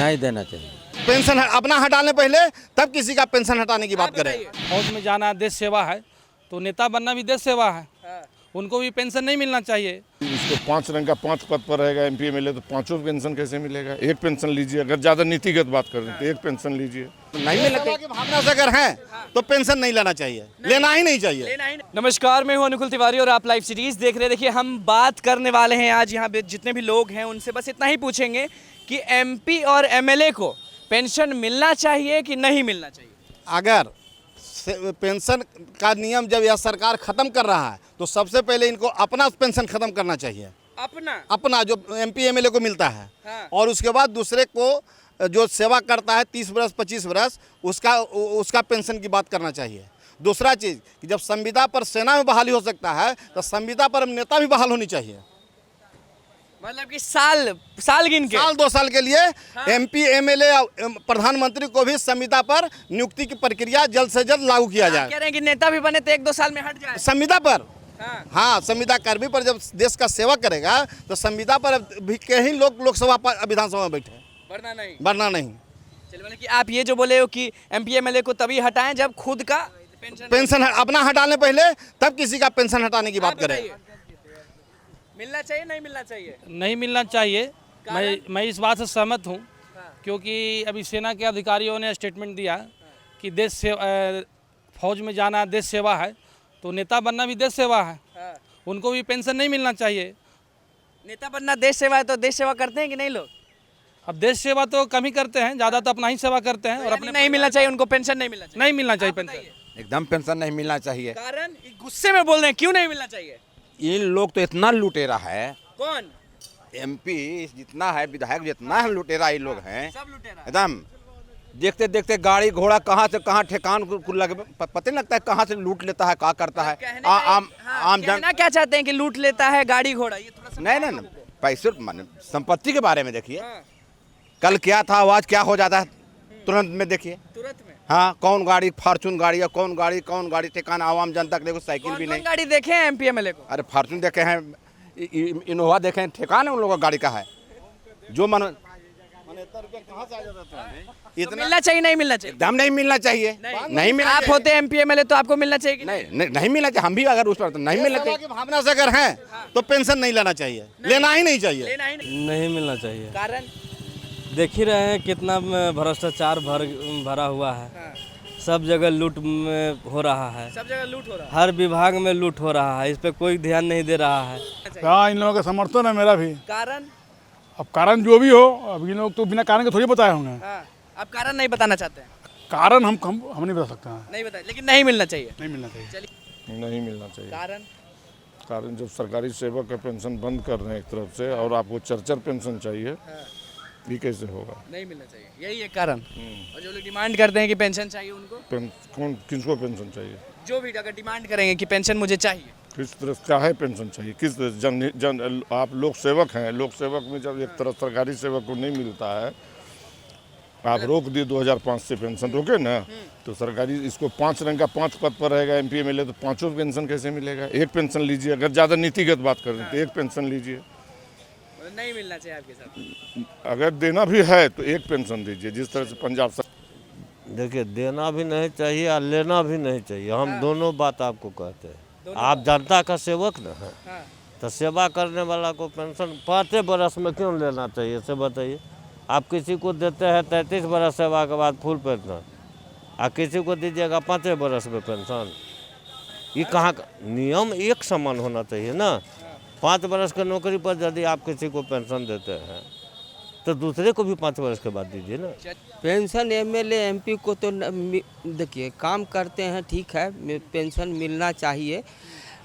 नहीं देना चाहिए। पेंशन अपना हटाने पहले तब किसी का पेंशन हटाने की बात करें। फौज में जाना देश सेवा है, तो नेता बनना भी देश सेवा है। उनको भी पेंशन नहीं मिलना चाहिए। इसको 5 रंग का 5 पद पर रहेगा MP MLA, तो पांचों पेंशन कैसे मिलेगा? एक पेंशन लीजिए, अगर ज़्यादा नीतिगत बात करें तो एक पेंशन लीजिए। नहीं मिलने की भावना से अगर है तो पेंशन नहीं लेना चाहिए, लेना ही नहीं चाहिए। नमस्कार, मैं हूं अनुकुल तिवारी और आप लाइव सीरीज देख रहे हैं। देखिए, हम बात करने वाले हैं आज यहाँ पे जितने भी लोग हैं उनसे बस इतना ही पूछेंगे कि MP और MLA को पेंशन मिलना चाहिए कि नहीं मिलना चाहिए। अगर पेंशन का नियम जब यह सरकार खत्म कर रहा है तो सबसे पहले इनको अपना पेंशन खत्म करना चाहिए। अपना जो MP MLA को मिलता है, और उसके बाद दूसरे को जो सेवा करता है 30 वर्ष 25 वर्ष उसका पेंशन की बात करना चाहिए। दूसरा चीज़ कि जब संविदा पर सेना में बहाली हो सकता है तो संविदा पर नेता भी बहाल होनी चाहिए। मतलब कि साल गिन के साल 2 साल के लिए MP MLA प्रधानमंत्री को भी संविदा पर नियुक्ति की प्रक्रिया जल्द से जल्द लागू किया जाए। कह रहे हैं कि नेता भी बने तो 1-2 साल में हट जाए संविदा पर। हाँ, संविदा कर्मी पर जब देश का सेवा करेगा तो संविदा पर भी कहीं लोग लोकसभा पर विधानसभा में बैठे, वरना नहीं। चलिए, मतलब कि आप ये जो बोले हो कि MP MLA को तभी हटाएं जब खुद का पेंशन अपना हटाने पहले तब किसी का पेंशन हटाने की बात करें। मिलना चाहिए नहीं मिलना चाहिए? नहीं मिलना चाहिए। मैं इस बात से सहमत हूँ, क्योंकि अभी सेना के अधिकारियों ने स्टेटमेंट दिया कि फौज में जाना देश सेवा है, तो नेता बनना भी देश सेवा है। उनको भी पेंशन नहीं मिलना चाहिए। नेता बनना देश सेवा है, तो देश सेवा करते हैं कि नहीं लोग? अब देश सेवा तो कम ही करते हैं, ज़्यादा तो अपना ही सेवा करते हैं। और अपने नहीं मिलना चाहिए उनको पेंशन? नहीं मिलना चाहिए, नहीं मिलना चाहिए पेंशन। एकदम पेंशन नहीं मिलना चाहिए। कारण गुस्से में बोल रहे हैं, क्यों नहीं मिलना चाहिए? इन लोग तो इतना लुटेरा है। कौन? MP जितना है, विधायक जितना है, लुटेरा ये लोग हैं सब लुटेरा। एकदम। देखते देखते गाड़ी घोड़ा कहाँ से कहाँ ठेकान को लगे, पता नहीं लगता है कहाँ से लूट लेता है, क्या करता है। आम जन क्या चाहते हैं कि लूट लेता है गाड़ी घोड़ा? ये थोड़ा नहीं, पैसे माने संपत्ति के बारे में देखिए। कल क्या था, आवाज क्या हो जाता है तुरंत में, देखिए तुरंत में। हाँ, कौन गाड़ी फॉर्चून गाड़ी है, कौन गाड़ी ठिकाना आवाम जनता के देखो, साइकिल भी नहीं। गाड़ी देखे हैं MP MLA को? अरे फॉर्चून देखे हैं, इनोवा देखे हैं, ठिकाना उन लोगों का गाड़ी का है जो मन। तो मिलना चाहिए नहीं मिलना चाहिए? एकदम नहीं मिलना चाहिए। नहीं मिलना। आप होते MP MLA तो आपको मिलना चाहिए कि नहीं मिलना चाहिए। हम भी अगर उस पर तो नहीं मिलना चाहिए। भावना से अगर है तो पेंशन नहीं लेना चाहिए, लेना ही नहीं चाहिए। नहीं मिलना चाहिए। कारण देख ही रहे हैं कितना भ्रष्टाचार भरा हुआ है। सब जगह लूट हो रहा है, सब जगह लूट हो रहा है, हर विभाग में लूट हो रहा है। इस पे कोई ध्यान नहीं दे रहा है। हाँ, इन लोगों का समर्थन है, मेरा भी। कारण? अब कारण जो भी हो, अब इन लोग तो बिना कारण के थोड़ी बताए होंगे। आप कारण नहीं बताना चाहते हैं? कारण हम नहीं बता सकते हैं। नहीं बताए, लेकिन नहीं मिलना चाहिए। नहीं मिलना चाहिए। नहीं मिलना चाहिए। कारण जब सरकारी सेवक का पेंशन बंद कर रहे हैं एक तरफ से, और आपको चरचर पेंशन चाहिए, ये कैसे होगा? नहीं मिलना चाहिए, यही एक कारण। और जो लोग डिमांड करते हैं कि पेंशन चाहिए उनको, किसको पेंशन चाहिए? जो भी अगर डिमांड करेंगे कि पेंशन मुझे चाहिए, किस तरह क्या है पेंशन चाहिए, किस जन आप लोक सेवक हैं। लोक सेवक में जब एक तरफ सरकारी सेवक को नहीं मिलता है, आप रोक दिए 2005 से पेंशन रोके ना, तो सरकारी इसको 5 रंग का 5 पद पर रहेगा MP MLA, तो पांचों पेंशन कैसे मिलेगा? एक पेंशन लीजिए, अगर ज़्यादा नीतिगत बात करें तो एक पेंशन लीजिए। नहीं मिलना चाहिए आपके साथ? अगर देना भी है तो एक पेंशन दीजिए, जिस तरह से पंजाब सरकार। देखिए, देना भी नहीं चाहिए और लेना भी नहीं चाहिए। हम दोनों बात आपको कहते हैं। आप जनता का सेवक न है, तो सेवा करने वाला को पेंशन 5 बरस में क्यों लेना चाहिए, इसे बताइए। आप किसी को देते हैं 33 बरस सेवा के बाद फुल पेंशन, और किसी को दीजिएगा 5 बरस में पेंशन। ये कहाँ का नियम? एक समान होना चाहिए ना। 5 बरस की नौकरी पर यदि आप किसी को पेंशन देते हैं तो दूसरे को भी 5 बरस के बाद दीजिए ना। पेंशन MLA MP को तो देखिए, काम करते हैं, ठीक है, पेंशन मिलना चाहिए।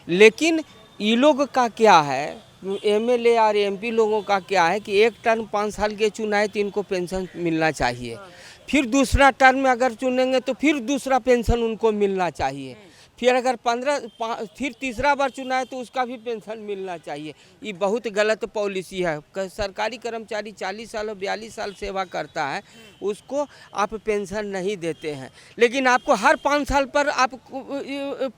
लेकिन ये लोग का क्या है, MLA और MP लोगों का क्या है कि एक टर्म 5 साल के चुनाए तो इनको पेंशन मिलना चाहिए। फिर दूसरा टर्म में अगर चुनेंगे तो फिर दूसरा पेंशन उनको मिलना चाहिए। फिर अगर फिर तीसरा बार चुना है तो उसका भी पेंशन मिलना चाहिए। ये बहुत गलत पॉलिसी है। सरकारी कर्मचारी 40 साल और 42 साल सेवा करता है, उसको आप पेंशन नहीं देते हैं। लेकिन आपको हर 5 साल पर आप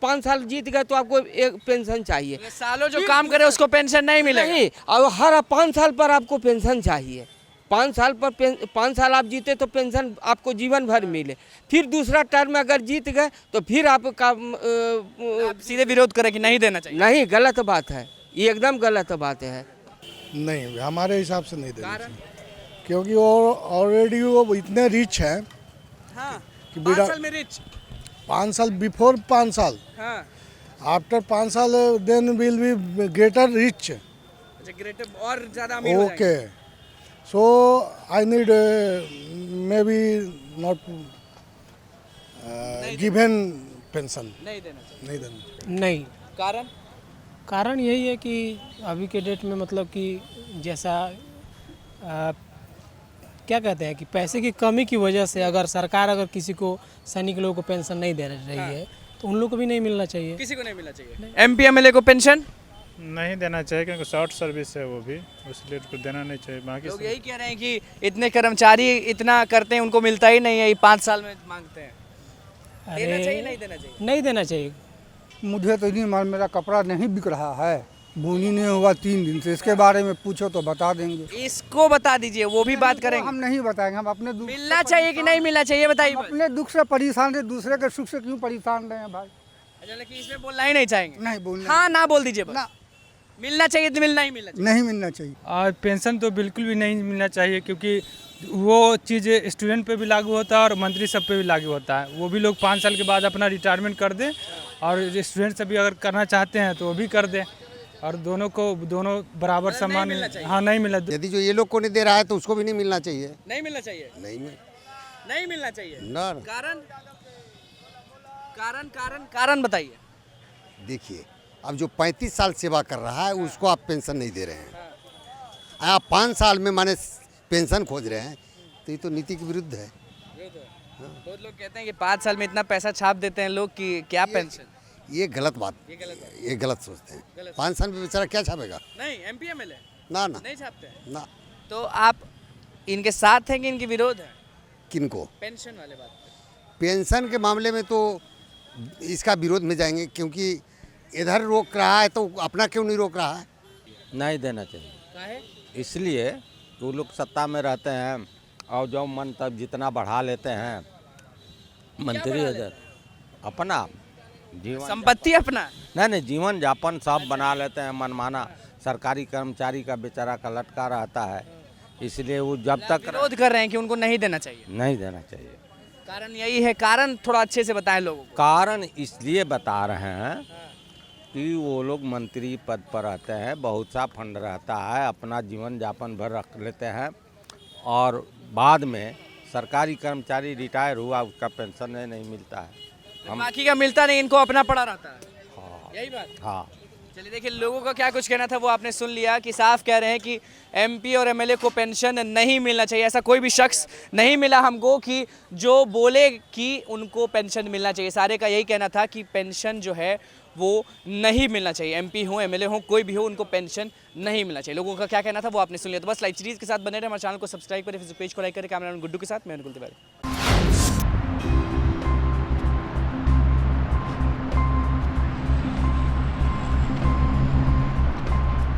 5 साल जीत गए तो आपको एक पेंशन चाहिए। सालों जो काम करे उसको पेंशन नहीं मिलेगा। नहीं, और हर 5 साल पर आपको पेंशन चाहिए। 5 साल आप जीते तो पेंशन आपको जीवन भर मिले, फिर दूसरा टर्म अगर जीत गए तो फिर आपका आप सीधे विरोध करें कि नहीं देना चाहिए? नहीं, गलत बात है, ये एकदम गलत बात है। नहीं, हमारे हिसाब से नहीं देना चाहिए, क्योंकि वो ऑलरेडी वो इतने रिच हैं हाँ, कि 5 साल में रिच। 5 साल बिफोर 5 साल, हाँ, आफ्टर 5 साल then will be greater rich. अच्छा, ग्रेटर और ज़्यादा अमीर हो जाएंगे। Okay, so I need may be not given pension, नहीं देना चाहिए। नहीं देना। नहीं, कारण कारण यही है कि अभी के डेट में मतलब कि जैसा क्या कहते हैं कि पैसे की कमी की वजह से अगर सरकार अगर किसी को सैनिक लोगों को पेंशन नहीं दे रही है तो उन लोग को भी नहीं मिलना चाहिए। किसी को नहीं मिलना चाहिए। एमपी एमएलए को पेंशन नहीं देना चाहिए क्योंकि शॉर्ट सर्विस है वो भी, इसलिए उसको देना नहीं चाहिए। बाकी लोग यही कह रहे हैं कि इतने कर्मचारी इतना करते हैं उनको मिलता ही नहीं है, 5 साल में मांगते हैं। देना चाहिए नहीं देना चाहिए? नहीं देना चाहिए। मुझे तो नहीं मालूम, मेरा कपड़ा नहीं बिक रहा है, बोनी नहीं हुआ 3 दिन से, इसके बारे में पूछो तो बता देंगे। इसको बता दीजिए, वो भी बात करेंगे। हम नहीं बताएंगे, हम अपने दुख मिलना चाहिए कि नहीं मिलना चाहिए बताइए बस। अपने दुख से परेशान है, दूसरे के सुख से क्यों परेशान रहे हैं भाई? अच्छा, लेकिन इसमें बोलना ही नहीं चाहेंगे? नहीं बोलना, हाँ ना बोल दीजिए बस। ना। मिलना चाहिए तो मिलना ही मिलना चाहिए। नहीं मिलना चाहिए। और पेंशन तो बिल्कुल भी नहीं मिलना चाहिए, क्योंकि वो चीज़ स्टूडेंट पे भी लागू होता है और मंत्री सब पे भी लागू होता है। वो भी लोग 5 साल के बाद अपना रिटायरमेंट कर दें, और स्टूडेंट से भी अगर करना चाहते हैं तो वो भी कर दें, और दोनों बराबर समान। हाँ, नहीं मिलना। यदि जो ये लोग को नहीं दे रहा है तो उसको भी नहीं मिलना चाहिए। नहीं मिलना चाहिए? नहीं मिलना चाहिए। ना, कारण कारण कारण कारण बताइए। देखिए, अब जो 35 साल सेवा कर रहा है उसको आप पेंशन नहीं दे रहे हैं, आप 5 साल में माने पेंशन खोज रहे हैं, तो ये तो नीति के विरुद्ध है। बहुत लोग कहते हैं कि 5 साल में इतना पैसा छाप देते हैं लोग कि क्या पेंशन। ये गलत बात, ये गलत सोचते हैं। 5 साल में बेचारा क्या छापेगा? नहीं, एमपी एमएलए ना नहीं छापते हैं ना। तो आप इनके साथ हैं कि इनके विरोध है? किनको? पेंशन वाले बात पे। पेंशन के मामले में तो इसका विरोध में जाएंगे, क्योंकि इधर रोक रहा है तो अपना क्यों नहीं रोक रहा है? नहीं देना चाहिए। काहे? इसलिए वो लोग सत्ता में रहते हैं और जो मन तब जितना बढ़ा लेते हैं मंत्री इधर अपना जीवन संपत्ति अपना नहीं जीवन यापन सब बना लेते हैं मनमाना। सरकारी कर्मचारी का बेचारा का लटका रहता है, इसलिए वो जब तक विरोध कर रहे हैं कि उनको नहीं देना चाहिए। नहीं देना चाहिए। कारण यही है। कारण थोड़ा अच्छे से बताएं लोगों को। कारण इसलिए बता रहे हैं कि वो लोग मंत्री पद पर रहते हैं, बहुत सा फंड रहता है, अपना जीवन यापन भर रख लेते हैं, और बाद में सरकारी कर्मचारी रिटायर हुआ उसका पेंशन नहीं मिलता है। बाकी का मिलता नहीं, इनको अपना पड़ा रहता है। हाँ, यही बात। हाँ। चलिए देखिए, लोगों का क्या कुछ कहना था वो आपने सुन लिया कि साफ कह रहे हैं कि एमपी और एमएलए को पेंशन नहीं मिलना चाहिए। ऐसा कोई भी शख्स नहीं मिला हमको कि जो बोले कि उनको पेंशन मिलना चाहिए। सारे का यही कहना था कि पेंशन जो है वो नहीं मिलना चाहिए। एमपी हो एमएलए हो कोई भी हो, उनको पेंशन नहीं मिलना चाहिए। लोगों का क्या कहना था वो आपने सुन लिया। तो बस लाइव सीरीज के साथ बने रहे, हमारे चैनल को सब्सक्राइब करें, फेसबुक पेज को लाइक करें। कैमरामैन गुड्डू के साथ मैं अनुकुल तिवारी।